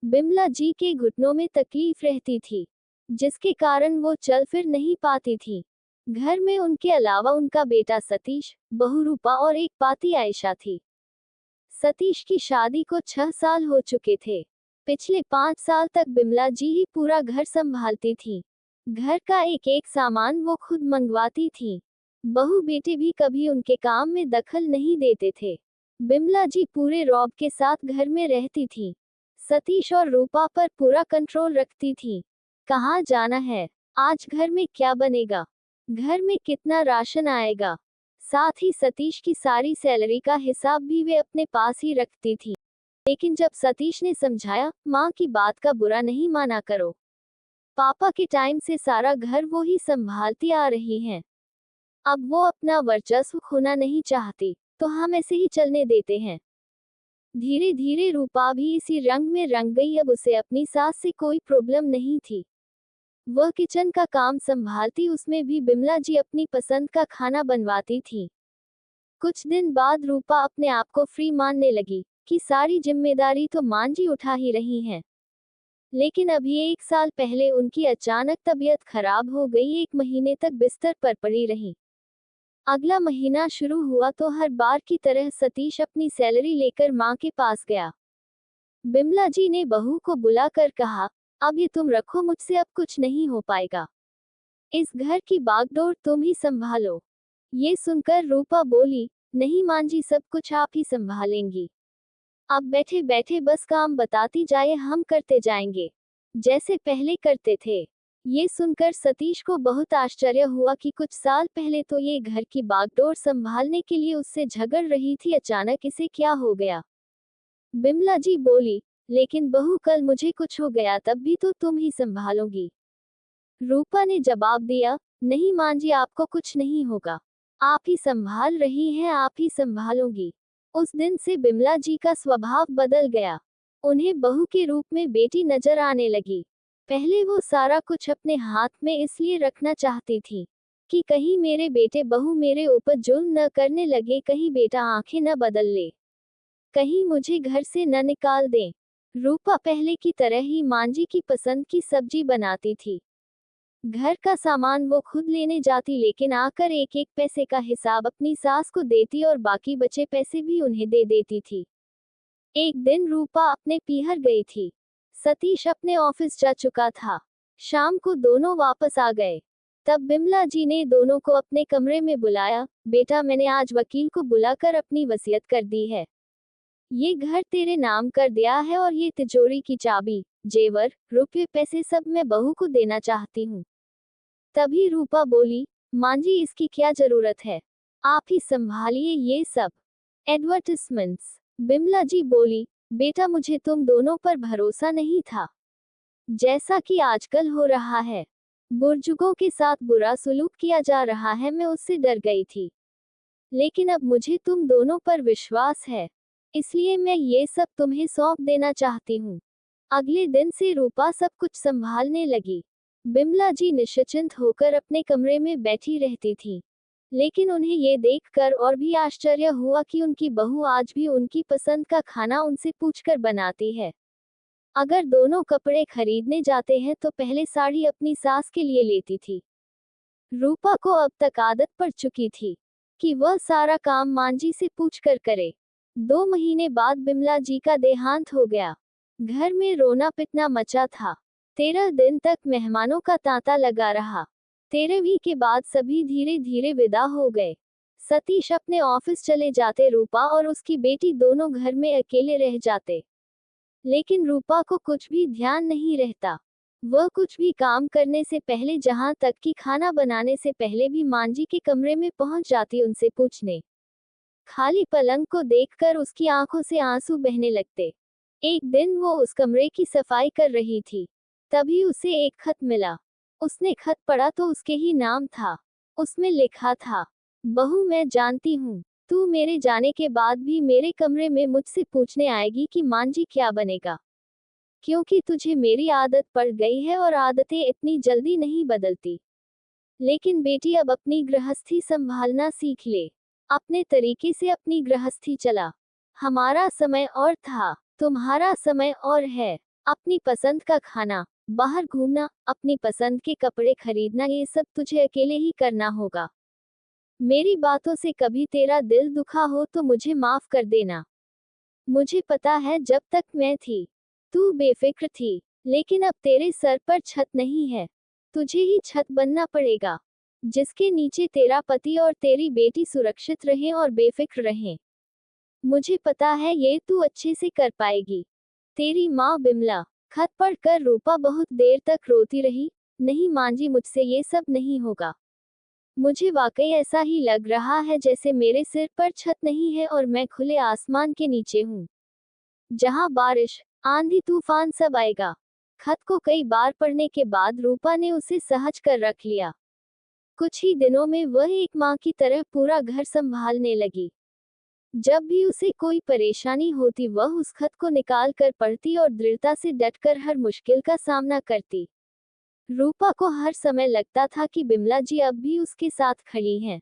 बिमला जी के घुटनों में तकलीफ रहती थी, जिसके कारण वो चल फिर नहीं पाती थी। घर में उनके अलावा उनका बेटा सतीश, बहू रूपा और एक पाती आयशा थी। सतीश की शादी को 6 साल हो चुके थे। पिछले 5 साल तक बिमला जी ही पूरा घर संभालती थी। घर का एक एक सामान वो खुद मंगवाती थी। बहू बेटे भी कभी उनके काम में दखल नहीं देते थे। बिमला जी पूरे रौब के साथ घर में रहती थी। सतीश और रूपा पर पूरा कंट्रोल रखती थी। कहाँ जाना है, आज घर में क्या बनेगा, घर में कितना राशन आएगा, साथ ही सतीश की सारी सैलरी का हिसाब भी वे अपने पास ही रखती थी। लेकिन जब सतीश ने समझाया, माँ की बात का बुरा नहीं माना करो, पापा के टाइम से सारा घर वो ही संभालती आ रही हैं, अब वो अपना वर्चस्व खोना नहीं चाहती, तो हम ऐसे ही चलने देते हैं। धीरे धीरे रूपा भी इसी रंग में रंग गई। अब उसे अपनी सास से कोई प्रॉब्लम नहीं थी। वह किचन का काम संभालती, उसमें भी बिमला जी अपनी पसंद का खाना बनवाती थी। कुछ दिन बाद रूपा अपने आप को फ्री मानने लगी कि सारी जिम्मेदारी तो मां जी उठा ही रही हैं। लेकिन अभी 1 साल पहले उनकी अचानक तबीयत खराब हो गई। 1 महीने तक बिस्तर पर पड़ी रही। अगला महीना शुरू हुआ तो हर बार की तरह सतीश अपनी सैलरी लेकर मां के पास गया। बिमला जी ने बहू को बुलाकर कहा, अब ये तुम रखो, मुझसे अब कुछ नहीं हो पाएगा, इस घर की बागडोर तुम ही संभालो। ये सुनकर रूपा बोली, नहीं मां जी, सब कुछ आप ही संभालेंगी, आप बैठे बैठे बस काम बताती जाए, हम करते जाएंगे, जैसे पहले करते थे। ये सुनकर सतीश को बहुत आश्चर्य हुआ कि कुछ साल पहले तो ये घर की बागडोर संभालने के लिए उससे झगड़ रही थी, अचानक इसे क्या हो गया। बिमला जी बोली, लेकिन बहू, कल मुझे कुछ हो गया तब भी तो तुम ही संभालोगी। रूपा ने जवाब दिया, नहीं मां जी, आपको कुछ नहीं होगा, आप ही संभाल रही हैं, आप ही संभालोगी। उस दिन से बिमला जी का स्वभाव बदल गया। उन्हें बहू के रूप में बेटी नजर आने लगी। पहले वो सारा कुछ अपने हाथ में इसलिए रखना चाहती थी कि कहीं मेरे बेटे बहू मेरे ऊपर जुल्म न करने लगे, कहीं बेटा आंखें न बदल ले, कहीं मुझे घर से न निकाल दें। रूपा पहले की तरह ही मांजी की पसंद की सब्जी बनाती थी। घर का सामान वो खुद लेने जाती, लेकिन आकर एक एक पैसे का हिसाब अपनी सास को देती और बाकी बचे पैसे भी उन्हें दे देती थी। एक दिन रूपा अपने पीहर गई थी। सतीश अपने ऑफिस जा चुका था। शाम को दोनों वापस आ गए। तब बिमला जी ने दोनों को अपने कमरे में बुलाया, बेटा, मैंने आज वकील को बुलाकर अपनी वसीयत कर दी है। ये घर तेरे नाम कर दिया है और ये तिजोरी की चाबी, जेवर, रुपये पैसे सब मैं बहू को देना चाहती हूँ। तभी रूपा बोली, मां जी, इसकी क्या जरूरत है, आप ही संभालिए ये सब एडवर्टिजमेंट्स। बिमला जी बोली, बेटा, मुझे तुम दोनों पर भरोसा नहीं था, जैसा कि आजकल हो रहा है, बुजुर्गों के साथ बुरा सलूक किया जा रहा है, मैं उससे डर गई थी। लेकिन अब मुझे तुम दोनों पर विश्वास है, इसलिए मैं ये सब तुम्हें सौंप देना चाहती हूँ। अगले दिन से रूपा सब कुछ संभालने लगी। बिमला जी निश्चिंत होकर अपने कमरे में बैठी रहती थी। लेकिन उन्हें ये देखकर और भी आश्चर्य हुआ कि उनकी बहू आज भी उनकी पसंद का खाना उनसे पूछकर बनाती है। अगर दोनों कपड़े खरीदने जाते हैं तो पहले साड़ी अपनी सास के लिए लेती थी। रूपा को अब तक आदत पड़ चुकी थी कि वह सारा काम मांजी से पूछकर करे। 2 महीने बाद बिमला जी का देहांत हो गया। घर में रोना पिटना मचा था। 13 दिन तक मेहमानों का तांता लगा रहा। 13वीं के बाद सभी धीरे धीरे विदा हो गए। सतीश अपने ऑफिस चले जाते, रूपा और उसकी बेटी दोनों घर में अकेले रह जाते। लेकिन रूपा को कुछ भी ध्यान नहीं रहता। वह कुछ भी काम करने से पहले, जहां तक कि खाना बनाने से पहले भी मांजी के कमरे में पहुंच जाती उनसे पूछने। खाली पलंग को देखकर उसकी आंखों से आंसू बहने लगते। एक दिन वो उस कमरे की सफाई कर रही थी, तभी उसे एक खत मिला। उसने खत पढ़ा तो उसके ही नाम था। उसमें लिखा था, बहू, मैं जानती हूँ तू मेरे जाने के बाद भी मेरे कमरे में मुझसे पूछने आएगी कि मांजी क्या बनेगा, क्योंकि तुझे मेरी आदत पड़ गई है और आदतें इतनी जल्दी नहीं बदलती। लेकिन बेटी, अब अपनी गृहस्थी संभालना सीख ले। अपने तरीके से अपनी गृहस्थी चला। हमारा समय और था, तुम्हारा समय और है। अपनी पसंद का खाना, बाहर घूमना, अपनी पसंद के कपड़े खरीदना, ये सब तुझे अकेले ही करना होगा। मेरी बातों से कभी तेरा दिल दुखा हो तो मुझे माफ कर देना। मुझे पता है जब तक मैं थी, तू बेफिक्र थी, लेकिन अब तेरे सर पर छत नहीं है। तुझे ही छत बनना पड़ेगा, जिसके नीचे तेरा पति और तेरी बेटी सुरक्षित रहें और बेफिक्र रहें। मुझे पता है ये तू अच्छे से कर पाएगी। तेरी माँ बिमला। खत पढ़कर रूपा बहुत देर तक रोती रही। नहीं मांझी, मुझसे ये सब नहीं होगा। मुझे वाकई ऐसा ही लग रहा है जैसे मेरे सिर पर छत नहीं है और मैं खुले आसमान के नीचे हूँ, जहाँ बारिश, आंधी तूफान सब आएगा। खत को कई बार पढ़ने के बाद रूपा ने उसे सहज कर रख लिया। कुछ ही दिनों में वह एक माँ की तरह पूरा घर संभालने लगी। जब भी उसे कोई परेशानी होती वह उस खत को निकाल कर पढ़ती और दृढ़ता से डटकर हर मुश्किल का सामना करती। रूपा को हर समय लगता था कि बिमला जी अब भी उसके साथ खड़ी हैं।